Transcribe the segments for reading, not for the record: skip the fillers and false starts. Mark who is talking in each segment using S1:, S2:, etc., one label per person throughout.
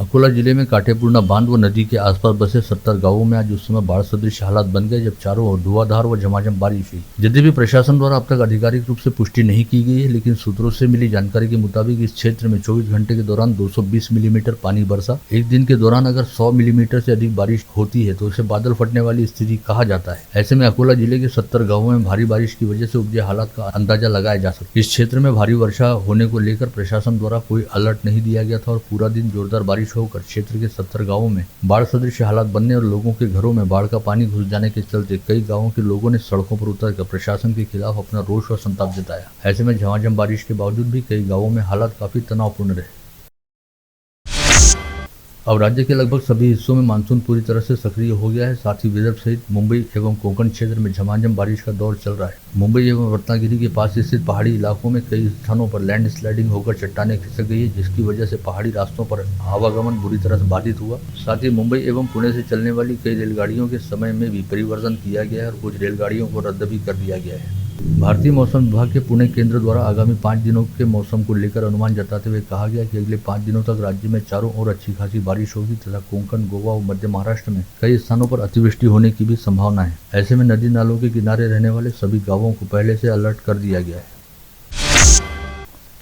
S1: अकोला जिले में काटेपूर्णा बांध व नदी के आसपास बसे 70 गांवों में आज उस समय बाढ़ सदृश हालात बन गए, जब चारों ओर धुआंधार व झमाझम बारिश हुई। यद्यपि प्रशासन द्वारा अब तक आधिकारिक रूप से पुष्टि नहीं की गई है, लेकिन सूत्रों से मिली जानकारी के मुताबिक इस क्षेत्र में 24 घंटे के दौरान 220 मिलीमीटर पानी बरसा। एक दिन के दौरान अगर 100 मिलीमीटर से अधिक बारिश होती है तो उसे बादल फटने वाली स्थिति कहा जाता है। ऐसे में अकोला जिले के 70 गाँवों में भारी बारिश की वजह से उपजे हालात का अंदाजा लगाया जा सकता है। इस क्षेत्र में भारी वर्षा होने को लेकर प्रशासन द्वारा कोई अलर्ट नहीं दिया गया था और पूरा दिन जोरदार बारिश होकर क्षेत्र के 70 गांवों में बाढ़ सदृश हालात बनने और लोगों के घरों में बाढ़ का पानी घुस जाने के चलते कई गांवों के लोगों ने सड़कों पर उतरकर प्रशासन के खिलाफ अपना रोष और संताप जताया। ऐसे में झमाझम बारिश के बावजूद भी कई गांवों में हालात काफी तनावपूर्ण रहे। अब राज्य के लगभग सभी हिस्सों में मानसून पूरी तरह से सक्रिय हो गया है। साथ ही विदर्भ सहित मुंबई एवं कोंकण क्षेत्र में झमाझम बारिश का दौर चल रहा है। मुंबई एवं रत्नागिरी के पास स्थित पहाड़ी इलाकों में कई स्थानों पर लैंड स्लाइडिंग होकर चट्टानें खिसक गई है, जिसकी वजह से पहाड़ी रास्तों पर आवागमन बुरी तरह से बाधित हुआ। साथ ही मुंबई एवं पुणे से चलने वाली कई रेलगाड़ियों के समय में भी परिवर्तन किया गया है और कुछ रेलगाड़ियों को रद्द भी कर दिया गया है। भारतीय मौसम विभाग के पुणे केंद्र द्वारा आगामी 5 दिनों के मौसम को लेकर अनुमान जताते हुए कहा गया कि अगले 5 दिनों तक राज्य में चारों ओर अच्छी खासी बारिश होगी तथा कोंकण, गोवा और मध्य महाराष्ट्र में कई स्थानों पर अतिवृष्टि होने की भी संभावना है। ऐसे में नदी नालों के किनारे रहने वाले सभी गांवों को पहले से अलर्ट कर दिया गया है।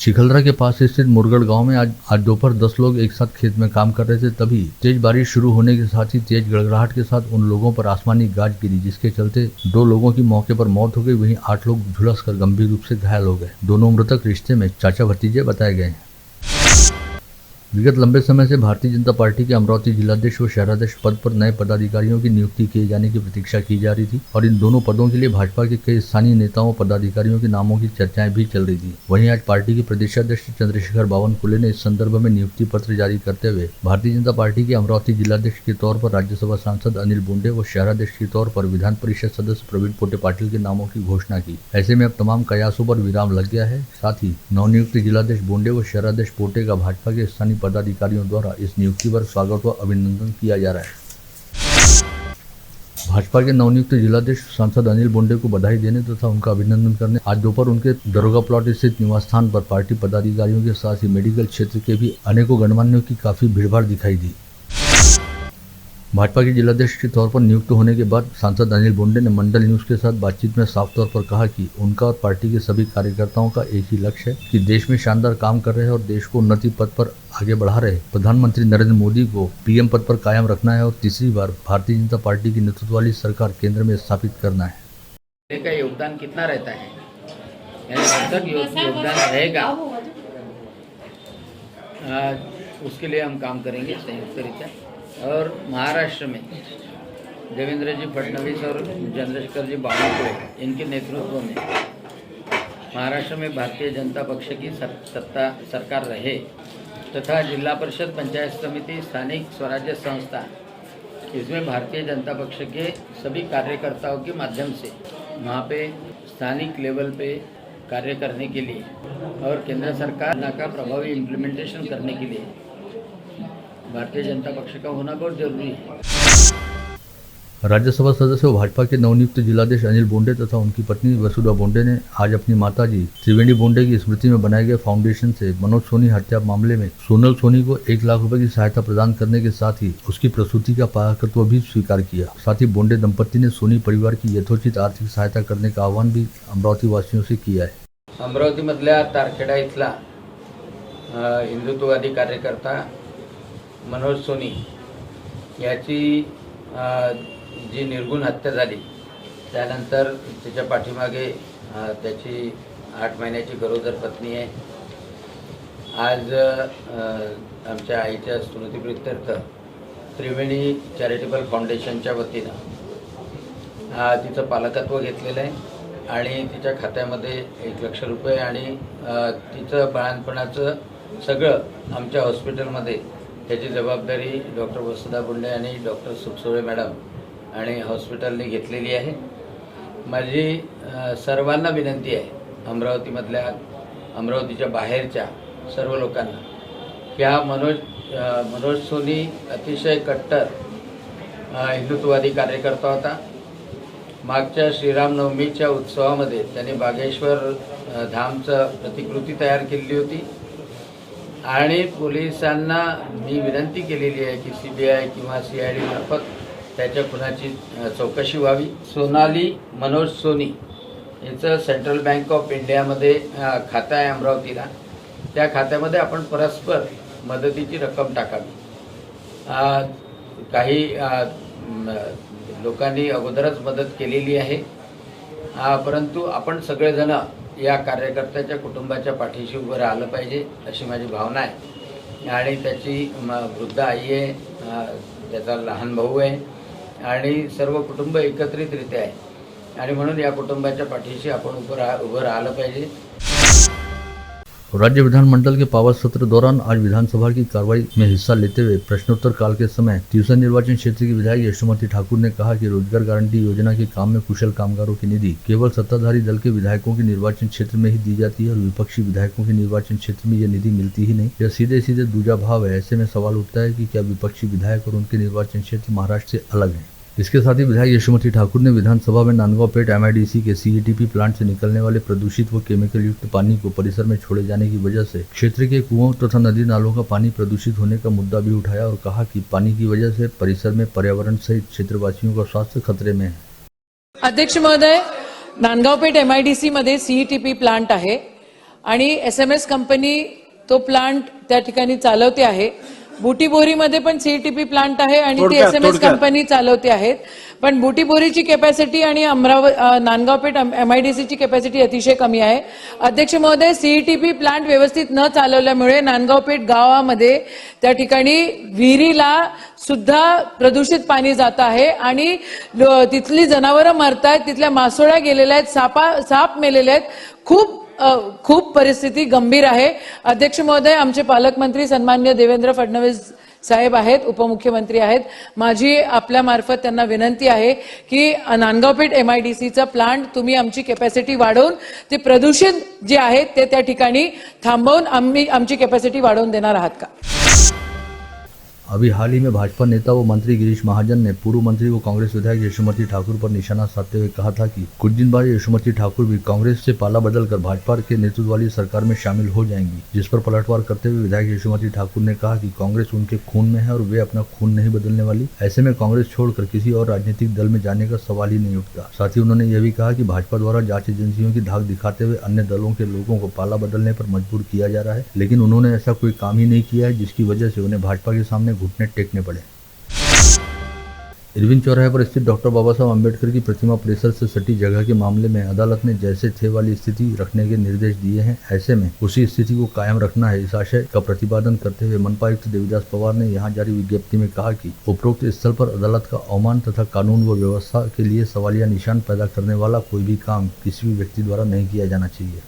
S1: चिखलदरा के पास स्थित मुरगढ़ गांव में आज दोपहर 10 लोग एक साथ खेत में काम कर रहे थे, तभी तेज बारिश शुरू होने के साथ ही तेज गड़गड़ाहट के साथ उन लोगों पर आसमानी गाज गिरी, जिसके चलते 2 लोगों की मौके पर मौत हो गई। वहीं 8 लोग झुलसकर गंभीर रूप से घायल हो गए। दोनों मृतक रिश्ते में चाचा भतीजे बताए गए हैं। विगत लंबे समय से भारतीय जनता पार्टी के अमरावती जिलाध्यक्ष व शहराध्यक्ष पद पर नए पदाधिकारियों की नियुक्ति किए जाने की प्रतीक्षा की जा रही थी और इन दोनों पदों के लिए भाजपा के कई स्थानीय नेताओं पदाधिकारियों के नामों की चर्चाएं भी चल रही थी। वहीं आज पार्टी के प्रदेशाध्यक्ष चंद्रशेखर बावनकुले ने इस संदर्भ में नियुक्ति पत्र जारी करते हुए भारतीय जनता पार्टी के अमरावती जिलाध्यक्ष के तौर पर राज्यसभा सांसद अनिल बोंडे व शहराध्यक्ष के तौर पर विधान परिषद सदस्य प्रवीण पोटे पाटिल के नामों की घोषणा की। ऐसे में अब तमाम कयासों पर विराम लग गया है। साथ ही नवनियुक्त जिलाध्यक्ष बोंडे व शहराध्यक्ष पोटे का भाजपा के स्थानीय पदाधिकारियों द्वारा इस नियुक्ति पर स्वागत व अभिनंदन किया जा रहा है। भाजपा के नवनियुक्त जिलाध्यक्ष सांसद अनिल बोंडे को बधाई देने तथा उनका अभिनंदन करने आज दोपहर उनके दरोगा प्लॉट स्थित निवास स्थान पर पार्टी पदाधिकारियों के साथ ही मेडिकल क्षेत्र के भी अनेकों गणमान्यों की काफी भीड़भाड़ दिखाई दी। भाजपा के जिलाध्यक्ष के तौर पर नियुक्त होने के बाद सांसद अनिल बोंडे ने मंडल न्यूज के साथ बातचीत में साफ तौर पर कहा कि उनका और पार्टी के सभी कार्यकर्ताओं का एक ही लक्ष्य है कि देश में शानदार काम कर रहे और देश को उन्नति पथ पर आगे बढ़ा रहे प्रधानमंत्री नरेंद्र मोदी को पीएम पद पर कायम रखना है और तीसरी बार भारतीय जनता पार्टी की नेतृत्व वाली सरकार केंद्र में स्थापित करना है।
S2: का योगदान कितना रहता है, योगदान रहेगा, उसके लिए हम काम करेंगे संयुक्त रीत्या। और महाराष्ट्र में देवेंद्र जी फडणवीस और चंद्रशेखर जी बावनकुले इनके नेतृत्व में महाराष्ट्र में भारतीय जनता पक्ष की सत्ता सरकार रहे तथा जिला परिषद, पंचायत समिति, स्थानिक स्वराज्य संस्था, इसमें भारतीय जनता पक्ष के सभी कार्यकर्ताओं के माध्यम से वहाँ पे स्थानिक लेवल पे कार्य करने के लिए और केंद्र सरकार का प्रभावी इम्प्लीमेंटेशन करने के लिए भारतीय जनता पक्ष का होना बहुत जरूरी है।
S1: राज्यसभा सदस्य व भाजपा के नवनियुक्त जिलाध्यक्ष अनिल बोंडे तथा उनकी पत्नी वसुधा बोंडे ने आज अपनी माताजी त्रिवेणी बोंडे की स्मृति में बनाए गए फाउंडेशन से मनोज सोनी हत्या मामले में सोनल सोनी को 1 लाख रुपए की सहायता प्रदान करने के साथ ही उसकी प्रसूति का पालकत्व भी स्वीकार किया। साथ ही बोंडे दंपति ने सोनी परिवार की यथोचित आर्थिक सहायता करने का आह्वान भी अमरावती वासियों से किया है।
S2: अमरावती मधल्या तारखेडा इथला हिंदुत्ववादी कार्यकर्ता मनोज सोनी याची जी निर्गुण हत्या झाली त्यानंतर त्याच्या पाठीमागे त्याची 8 महिन्याची गरोदर पत्नी आहे। आज आमच्या आईच्या स्मृतिप्रीत्यर्थ त्रिवेणी चॅरिटेबल फाउंडेशनच्या वतीनं तिचं पालकत्व घेतलेलं आहे आणि तिच्या खात्यामध्ये 1 लाख रुपये आणि तिचं बाळंतपणाचं सगळं आमच्या हॉस्पिटलमध्ये त्याची जबाबदारी डॉक्टर वसुधा बोंडे आणि डॉक्टर सुखसोळे मॅडम आणि हॉस्पिटलने घेतलेली आहे। माझी सर्वांना विनंती आहे, अमरावतीच्या बाहेरच्या सर्व लोकांना, की हा मनोज सोनी अतिशय कट्टर हिंदुत्ववादी कार्यकर्ता होता। मागच्या श्रीरामनवमीच्या उत्सवामध्ये त्यांनी बागेश्वर धामचं प्रतिकृती तयार केली होती आणि पोलिसांना मी विनंती केलेली आहे की CBI किंवा CID मार्फत त्याच्या खुनाची चौकशी व्हावी. सोनाली मनोज सोनी याचं सेंट्रल बँक ऑफ इंडियामध्ये खातं आहे अमरावतीला. त्या खात्यामध्ये आपण परस्पर मदतीची रक्कम टाकावी. काही लोकांनी अगोदरच मदत केलेली आहे, परंतु आपण सगळेजण या कार्यकर्त्याच्या कुटुंबाच्या पाठीशी उभं राहिलं पाहिजे अशी माझी भावना आहे. आणि त्याची वृद्ध आई आहे, त्याचा लहान भाऊ आहे आणि सर्व कुटुंब एकत्रितरित्या आहे आणि म्हणून या कुटुंबाच्या पाठीशी आपण उभं राहिलं पाहिजे.
S1: राज्य विधानमंडल के पावर सत्र दौरान आज विधानसभा की कार्रवाई में हिस्सा लेते हुए प्रश्नोत्तर काल के समय तिवसा निर्वाचन क्षेत्र की विधायक यशोमती ठाकुर ने कहा कि रोजगार गारंटी योजना के काम में कुशल कामगारों की निधि केवल सत्ताधारी दल के विधायकों के निर्वाचन क्षेत्र में ही दी जाती है और विपक्षी विधायकों के निर्वाचन क्षेत्र में यह निधि मिलती ही नहीं. यह सीधे सीधे दूजा भाव है. ऐसे में सवाल उठता है कि क्या विपक्षी विधायक और उनके निर्वाचन क्षेत्र महाराष्ट्र से अलग है. इसके साथ ही विधायक यशोमती ठाकुर ने विधानसभा में नांदगांवपेट MIDC के CETP प्लांट से निकलने वाले प्रदूषित व केमिकल युक्त पानी को परिसर में छोड़े जाने की वजह से क्षेत्र के कुओं तथा नदी नालों का पानी प्रदूषित होने का मुद्दा भी उठाया और कहा कि पानी की वजह से परिसर में पर्यावरण सहित क्षेत्रवासियों का स्वास्थ्य खतरे में है.
S3: अध्यक्ष महोदय, नांदगावपेठ MIDC मध्ये CETP प्लांट आहे आणि SMS कंपनी तो प्लांट त्या ठिकाणी चालवते आहे. बुटीबोरीमध्ये पण CETP प्लांट आहे आणि ती SMS कंपनी चालवते आहेत. पण बुटीबोरीची कॅपॅसिटी आणि नांदगावपेठ MIDC ची कॅपॅसिटी अतिशय कमी आहे. अध्यक्ष महोदय, CETP प्लांट व्यवस्थित न चालवल्यामुळे नांदगावपेठ गावामध्ये त्या ठिकाणी विहिरीला सुद्धा प्रदूषित पाणी जात आहे आणि तिथली जनावरं मरतायत, तिथल्या मासोळ्या गेलेल्या आहेत, साप मेलेले आहेत. खूप परिस्थिती गंभीर आहे. अध्यक्ष महोदय, आमचे पालकमंत्री सन्माननीय देवेंद्र फडणवीस साहेब आहेत, उपमुख्यमंत्री आहेत. माझी आपल्या मार्फत त्यांना विनंती आहे की नांदगावपेठ MIDC चा प्लांट तुम्ही आमची कॅपॅसिटी वाढवून ते प्रदूषण जे आहे ते त्या ठिकाणी थांबवून आमची कॅपॅसिटी वाढवून देणार आहात का.
S1: अभी हाल ही में भाजपा नेता व मंत्री गिरीश महाजन ने पूर्व मंत्री व कांग्रेस विधायक यशोमती ठाकुर पर निशाना साधते हुए कहा था कि कुछ दिन बाद यशोमती ठाकुर भी कांग्रेस से पाला बदलकर भाजपा के नेतृत्व वाली सरकार में शामिल हो जाएंगी. जिस पर पलटवार करते हुए विधायक यशोमती ठाकुर ने कहा कि कांग्रेस उनके खून में है और वे अपना खून नहीं बदलने वाली. ऐसे में कांग्रेस छोड़कर किसी और राजनीतिक दल में जाने का सवाल ही नहीं उठता. साथ ही उन्होंने यह भी कहा कि भाजपा द्वारा जांच एजेंसियों की धाक दिखाते हुए अन्य दलों के लोगों को पाला बदलने पर मजबूर किया जा रहा है, लेकिन उन्होंने ऐसा कोई काम ही नहीं किया है जिसकी वजह से उन्हें भाजपा के सामने घुटने टेकने पड़े. इरविन चौराहे पर स्थित डॉक्टर बाबा साहब अम्बेडकर की प्रतिमा परिसर से सटी जगह के मामले में अदालत ने जैसे थे वाली स्थिति रखने के निर्देश दिए हैं. ऐसे में उसी स्थिति को कायम रखना है. इस आशय का प्रतिपादन करते हुए मनपायुक्त देवीदास पवार ने यहां जारी विज्ञप्ति में कहा कि उपरोक्त स्थल पर अदालत का अवमान तथा कानून व व्यवस्था के लिए सवालिया निशान पैदा करने वाला कोई भी काम किसी भी व्यक्ति द्वारा नहीं किया जाना चाहिए.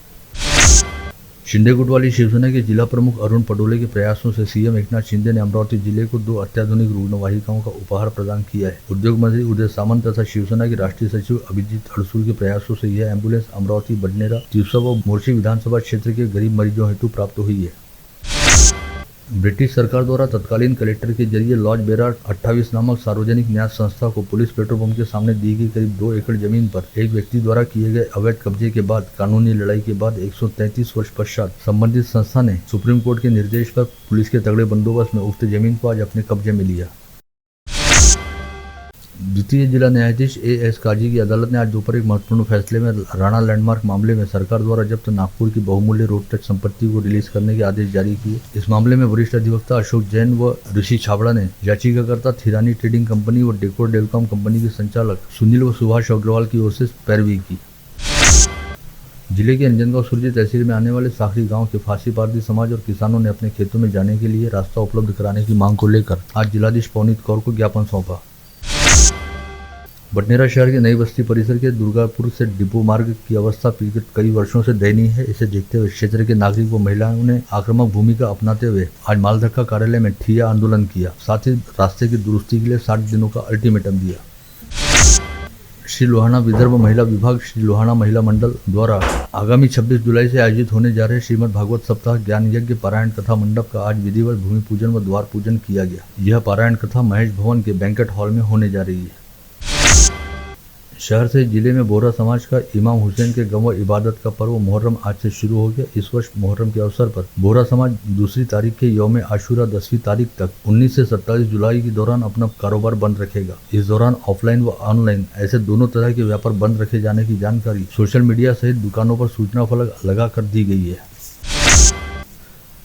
S1: शिंदे गुट वाली शिवसेना के जिला प्रमुख अरुण पडोले के प्रयासों से CM एकनाथ शिंदे ने अमरावती जिले को 2 अत्याधुनिक रुग्णवाहिकाओं का उपहार प्रदान किया है. उद्योग मंत्री उदय सामंत तथा शिवसेना के राष्ट्रीय सचिव अभिजीत अड़सूल के प्रयासों से यह एम्बुलेंस अमरावती, बडनेरा, तिवसा व मोर्शी विधानसभा क्षेत्र के गरीब मरीजों हेतु प्राप्त हुई है. ब्रिटिश सरकार द्वारा तत्कालीन कलेक्टर के जरिए लॉज बेरार 28 नामक सार्वजनिक न्यास संस्था को पुलिस पेट्रोल पंप के सामने दी गई करीब 2 एकड़ जमीन पर एक व्यक्ति द्वारा किए गए अवैध कब्जे के बाद कानूनी लड़ाई के बाद 133 वर्ष पश्चात संबंधित संस्था ने सुप्रीम कोर्ट के निर्देश पर पुलिस के तगड़े बंदोबस्त में उक्त जमीन को आज अपने कब्जे में लिया. द्वितीय जिला न्यायाधीश AS काजी की अदालत ने आज दोपहर एक महत्वपूर्ण फैसले में राणा लैंडमार्क मामले में सरकार द्वारा जब्त नागपुर की बहुमूल्य रोड टच संपत्ति को रिलीज करने के आदेश जारी किए. इस मामले में वरिष्ठ अधिवक्ता अशोक जैन व ऋषि छाबड़ा ने याचिकाकर्ता थिरानी ट्रेडिंग कंपनी व डेकोर डेलकॉम कंपनी के संचालक सुनील व सुभाष अग्रवाल की ओर से पैरवी की. जिले के अंजनगांव सुरजी तहसील में आने वाले साखरी गांव के फांसी पारदी समाज और किसानों ने अपने खेतों में जाने के लिए रास्ता उपलब्ध कराने की मांग को लेकर आज जिलाधीश पवनीत कौर को ज्ञापन सौंपा. बडनेरा शहर के नई बस्ती परिसर के दुर्गापुर से डिपो मार्ग की अवस्था पिछले कई वर्षों से दयनीय है. इसे देखते हुए क्षेत्र के नागरिक व महिलाओं ने आक्रामक भूमिका अपनाते हुए आज मालधक्का कार्यालय में ठिया आंदोलन किया. साथ ही रास्ते की दुरुस्ती के लिए 60 दिनों का अल्टीमेटम दिया. श्री लोहाना विदर्भ महिला विभाग श्री लोहाना महिला मंडल द्वारा आगामी 26 जुलाई से आयोजित होने जा रहे श्रीमद् भागवत सप्ताह ज्ञान यज्ञ पारायण कथा मंडप का आज विधिवत भूमि पूजन व द्वार पूजन किया गया. यह पारायण कथा महेश भवन के बैंकेट हॉल में होने जा रही है. शहर से जिले में बोहरा समाज का इमाम हुसैन के गम व इबादत का पर्व मुहर्रम आज से शुरू हो गया। इस वर्ष मुहर्रम के अवसर पर बोहरा समाज 2 तारीख के यौम आशूरा 10वीं तारीख तक 19 से 27 जुलाई के दौरान अपना कारोबार बंद रखेगा। इस दौरान ऑफलाइन व ऑनलाइन ऐसे दोनों तरह के व्यापार बंद रखे जाने की जानकारी सोशल मीडिया सहित दुकानों पर सूचना फलक लगा कर दी गई है।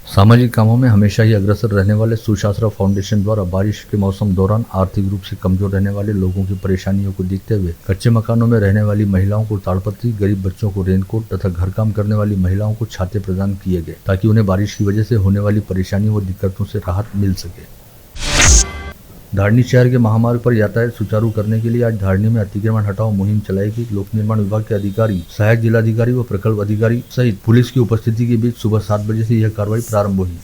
S1: सामाजिक कामों में हमेशा ही अग्रसर रहने वाले सुशास्त्रा फाउंडेशन द्वारा बारिश के मौसम दौरान आर्थिक रूप से कमजोर रहने वाले लोगों की परेशानियों को देखते हुए कच्चे मकानों में रहने वाली महिलाओं को ताड़पत्री, गरीब बच्चों को रेनकोट तथा घर काम करने वाली महिलाओं को छाते प्रदान किए गए ताकि उन्हें बारिश की वजह से होने वाली परेशानियों व दिक्कतों से राहत मिल सके। धारनी शहर के महामार्ग पर यातायात सुचारू करने के लिए आज धारनी में अतिक्रमण हटाओ मुहिम चलाई गई। लोक निर्माण विभाग के अधिकारी, सहायक जिलाधिकारी व प्रकल्प अधिकारी सहित पुलिस की उपस्थिति के बीच सुबह 7 बजे से यह कार्रवाई प्रारंभ हुई।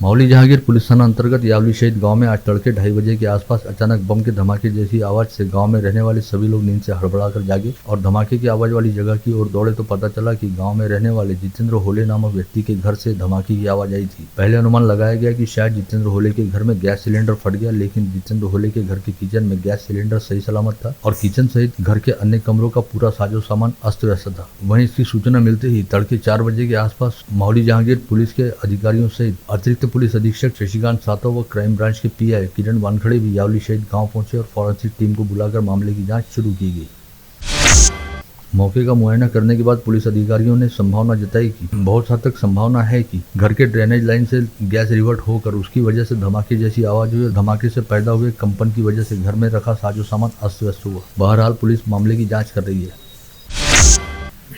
S1: मावली जहांगीर पुलिस थाना अंतर्गत यावली शहीद गांव में आज तड़के 2:30 बजे के आसपास अचानक बम के धमाके जैसी आवाज से गांव में रहने वाले सभी लोग नींद से हड़बड़ाकर जागे और धमाके की आवाज वाली जगह की ओर दौड़े तो पता चला कि गांव में रहने वाले जितेंद्र होले नामक व्यक्ति के घर से धमाके की आवाज आई थी। पहले अनुमान लगाया गया कि शायद जितेंद्र होले के घर में गैस सिलेंडर फट गया, लेकिन जितेंद्र होले के घर के किचन में गैस सिलेंडर सही सलामत था और किचन सहित घर के अन्य कमरों का पूरा साजो सामान अस्त व्यस्त था। वहीं इसकी सूचना मिलते ही तड़के 4 बजे के आसपास मावली जहांगीर पुलिस के अधिकारियों सहित अतिरिक्त पुलिस अधीक्षक शशिकांत सातव व क्राइम ब्रांच के पीआई किरण वानखड़े भी यावली शहीद गांव पहुंचे और फॉरेंसिक टीम को बुलाकर मामले की जांच शुरू की गई। मौके का मुआयना करने के बाद पुलिस अधिकारियों ने संभावना जताई कि बहुत हद तक संभावना है कि घर के ड्रेनेज लाइन से गैस रिवर्ट होकर उसकी वजह से धमाके जैसी आवाज हुई और धमाके से पैदा हुए कंपन की वजह से घर में रखा साजो सामान अस्त व्यस्त हुआ। बहरहाल पुलिस मामले की जाँच कर रही है।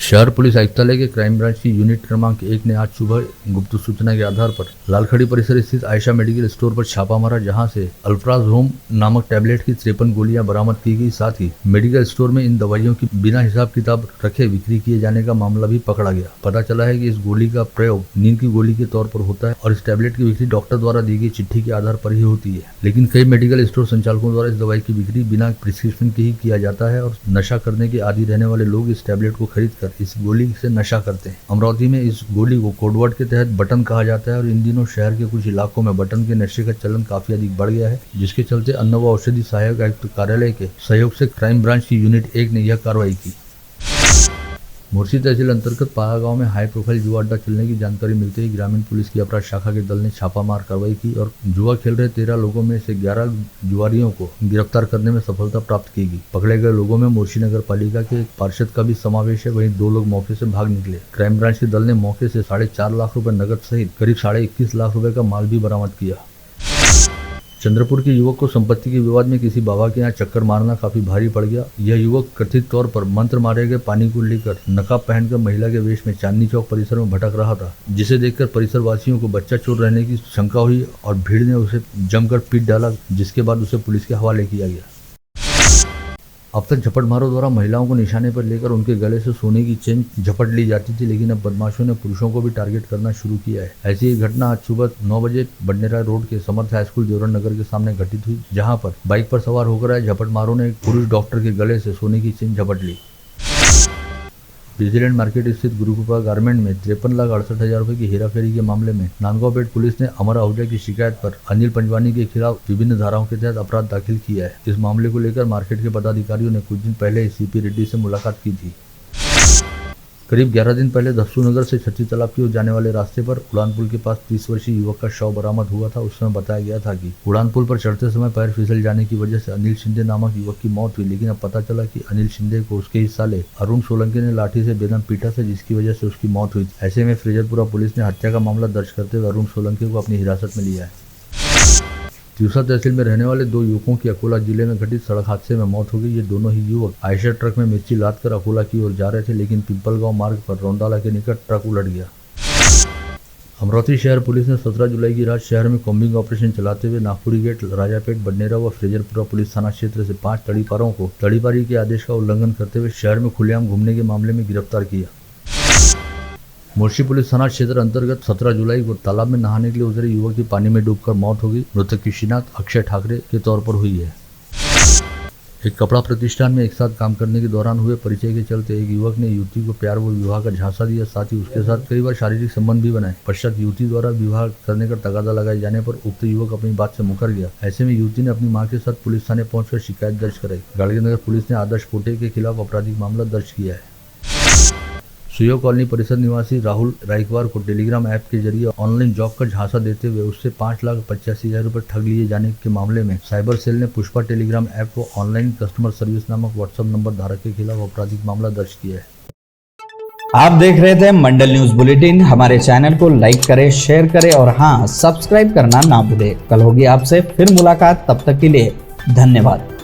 S1: शहर पुलिस आयुक्तालय के क्राइम ब्रांच की यूनिट क्रमांक 1 ने आज सुबह गुप्त सूचना के आधार पर लालखड़ी परिसर स्थित आयशा मेडिकल स्टोर पर छापा मारा, जहां से अल्फ्राज होम नामक टैबलेट की 53 गोलियां बरामद की गई। साथ ही मेडिकल स्टोर में इन दवाइयों की बिना हिसाब किताब रखे बिक्री किए जाने का मामला भी पकड़ा गया। पता चला है कि इस गोली का प्रयोग नींद की गोली के तौर पर होता है और इस टैबलेट की बिक्री डॉक्टर द्वारा दी गई चिट्ठी के आधार पर ही होती है, लेकिन कई मेडिकल स्टोर संचालकों द्वारा इस दवाई की बिक्री बिना प्रिस्क्रिप्शन के ही किया जाता है और नशा करने के आदी रहने वाले लोग इस टैबलेट को खरीद कर इस गोली से नशा करते हैं। अमरावती में इस गोली को कोडवर्ड के तहत बटन कहा जाता है और इन दिनों शहर के कुछ इलाकों में बटन के नशे का चलन काफी अधिक बढ़ गया है, जिसके चलते अन्न व औषधि सहायक आयुक्त कार्यालय के सहयोग से क्राइम ब्रांच की यूनिट 1 ने यह कार्रवाई की। मुर्शी तहसील अंतर्गत पाया गांव में हाई प्रोफाइल जुआ अड्डा चलने की जानकारी मिलते ही ग्रामीण पुलिस की अपराध शाखा के दल ने छापामार कार्रवाई की और जुआ खेल रहे 13 लोगों में से 11 जुआरियों को गिरफ्तार करने में सफलता प्राप्त की गई। पकड़े गए लोगों में मुर्शी नगर पालिका के एक पार्षद का भी समावेश है। वहीं 2 लोग मौके से भाग निकले। क्राइम ब्रांच के दल ने मौके से 4.5 लाख रुपए नकद सहित करीब 21.5 लाख रुपए का माल भी बरामद किया। चंद्रपुर के युवक को संपत्ति के विवाद में किसी बाबा के यहाँ चक्कर मारना काफी भारी पड़ गया। यह युवक कथित तौर पर मंत्र मारे गए पानी को लेकर नकाब पहनकर महिला के वेश में चांदनी चौक परिसर में भटक रहा था, जिसे देखकर परिसर वासियों को बच्चा चोर रहने की शंका हुई और भीड़ ने उसे जमकर पीट डाला, जिसके बाद उसे पुलिस के हवाले किया गया। अब तक झपटमारों द्वारा महिलाओं को निशाने पर लेकर उनके गले से सोने की चेन झपट ली जाती थी, लेकिन अब बदमाशों ने पुरुषों को भी टारगेट करना शुरू किया है। ऐसी एक घटना आज सुबह 9 बजे बडनेरा रोड के समर्थ हाई स्कूल देवरन नगर के सामने घटित हुई, जहां पर बाइक पर सवार होकर आए झपटमारों ने एक पुरुष डॉक्टर के गले से सोने की चेन झपट ली। विजिलेंट मार्केट स्थित गुरुकृपा गारमेंट में 53,68,000 रुपए की हेराफेरी के मामले में नांदगांवपेट पुलिस ने अमर आहूजा की शिकायत पर अनिल पंजवानी के खिलाफ विभिन्न धाराओं के तहत अपराध दाखिल किया है। इस मामले को लेकर मार्केट के पदाधिकारियों ने कुछ दिन पहले ही सीपी रेड्डी से मुलाकात की थी। करीब 11 दिन पहले धस्सू नगर से छठी तालाब की ओर जाने वाले रास्ते पर उड़ान पुल के पास 30 वर्षीय युवक का शव बरामद हुआ था। उस समय बताया गया था कि उड़ान पुल पर चढ़ते समय पैर फिसल जाने की वजह से अनिल शिंदे नामक युवक की मौत हुई, लेकिन अब पता चला कि अनिल शिंदे को उसके ही साले अरुण सोलंकी ने लाठी से बेदम पीटा था, जिसकी वजह से उसकी मौत हुई। ऐसे में फ्रेजरपुरा पुलिस ने हत्या का मामला दर्ज करते हुए अरुण सोलंकी को अपनी हिरासत में लिया है। तिवसा तहसील में रहने वाले 2 युवकों की अकोला जिले में घटित सड़क हादसे में मौत हो गई। ये दोनों ही युवक आयशर ट्रक में मिर्ची लाद कर अकोला की ओर जा रहे थे, लेकिन पिंपलगांव मार्ग पर रौंदाला के निकट ट्रक उलट गया। अमरावती शहर पुलिस ने 17 जुलाई की रात शहर में कॉम्बिंग ऑपरेशन चलाते हुए नागपुरी गेट, राजापेट, बडनेरा व फ्रेजरपुरा पुलिस थाना क्षेत्र से 5 तड़ीपारों को तड़ीपारी के आदेश का उल्लंघन करते हुए शहर में खुलेआम घूमने के मामले में गिरफ्तार किया। मुर्शी पुलिस थाना क्षेत्र अंतर्गत 17 जुलाई को तालाब में नहाने के लिए उतरे युवक की पानी में डूबकर मौत हो गई। मृतक की शिनाख्त अक्षय ठाकरे के तौर पर हुई है। एक कपड़ा प्रतिष्ठान में एक साथ काम करने के दौरान हुए परिचय के चलते एक युवक ने युवती को प्यार व विवाह का झांसा दिया, साथ ही उसके साथ कई बार शारीरिक संबंध भी बनाए। पश्चात युवती द्वारा विवाह करने का तगादा लगाए जाने पर उक्त युवक अपनी बात से मुकर गया। ऐसे में युवती ने अपनी मां के साथ पुलिस थाने पहुंचकर शिकायत दर्ज कराई। गाड़गीनगर पुलिस ने आदर्श पोटे के खिलाफ आपराधिक मामला दर्ज किया है। सुयो कॉलोनी परिसर निवासी राहुल रायकवार को टेलीग्राम ऐप के जरिए ऑनलाइन जॉब का झांसा देते हुए उससे 5,85,000 रुपए ठग लिए जाने के मामले में साइबर सेल ने पुष्पा टेलीग्राम ऐप व ऑनलाइन कस्टमर सर्विस नामक व्हाट्सएप नंबर धारक के खिलाफ आपराधिक मामला दर्ज किया है।
S4: आप देख रहे थे मंडल न्यूज बुलेटिन। हमारे चैनल को लाइक करें, शेयर करें और हाँ, सब्सक्राइब करना ना भूलें। कल होगी आपसे फिर मुलाकात, तब तक के लिए धन्यवाद।